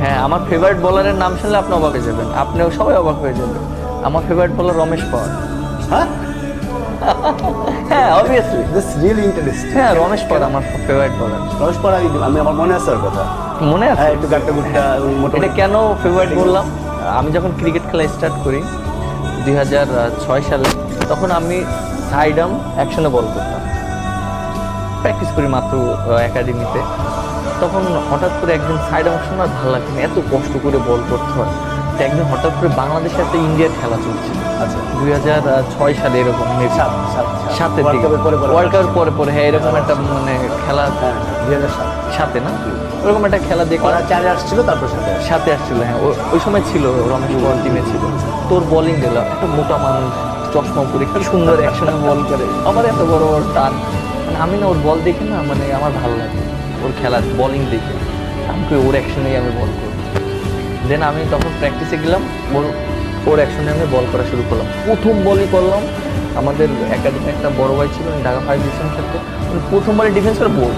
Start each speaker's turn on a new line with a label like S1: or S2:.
S1: হ্যাঁ, আমার ফেভারিট বোলারের নাম শুনলে আপনি অবাক হয়ে যাবেন, আপনিও সবাই অবাক হয়ে যাবেন। আমার ফেভারিট বোলার রমেশ পাওয়ার।
S2: হ্যাঁ,
S1: হ্যাঁ অবভিয়াসলি।
S2: This really interesting.
S1: হ্যাঁ, রমেশ পাওয়ার আমার ফেভারিট বোলার।
S2: রমেশ পাড়া, আমি আমার মনে আছে ওর কথা।
S1: মনে আছে?
S2: হ্যাঁ, একটু গাট্টা গুট্টা
S1: এটা
S2: মোটামুটি।
S1: কেন ফেভারিট বললাম, আমি যখন ক্রিকেট খেলা স্টার্ট করি 2006 সালে, তখন আমি সাইডাম অ্যাকশনে বল করতাম, প্র্যাকটিস করি মাত্র একাডেমিতে। তখন হঠাৎ করে একদিন সাইড অপশন আর ভালো লাগছে না, এত কষ্ট করে বল করতে হয়। তো একদিন হঠাৎ করে বাংলাদেশে একটা ইন্ডিয়ার খেলা চলছিল,
S2: আচ্ছা,
S1: 2006 সালে এরকম, সাতের দিকে, ওয়ার্ল্ড কাপের পরে পরে, হ্যাঁ এরকম একটা মানে খেলা,
S2: হ্যাঁ 2007
S1: সাথে না, ওরকম একটা খেলা দেখলাম।
S2: ওরা 4 আসছিল, তারপর
S1: সাথে আসছিল, হ্যাঁ ওই সময় ছিল রমেশ পাওয়ার টিমে ছিল। তোর বোলিং দিলাম, একটা মোটা মানুষ চশমা পরে কি সুন্দর অ্যাকশনে বল করে, আমার এত বড় বড় টান, মানে আমি না ওর বল দেখে না, মানে আমার ভালো লাগে ওর খেলা বোলিং দেখে, আমি ওর অ্যাকশনেই আমি বল করি। দেন আমি তখন প্র্যাকটিসে গেলাম, ওর অ্যাকশনে আমি বল করা শুরু করলাম। প্রথম বলই করলাম, আমাদের একাডেমি একটা বড় ভাই ছিল, ঢাকা ফায়ার ডিভিশন খেলতে, প্রথমবারে ডিফেন্স করে বল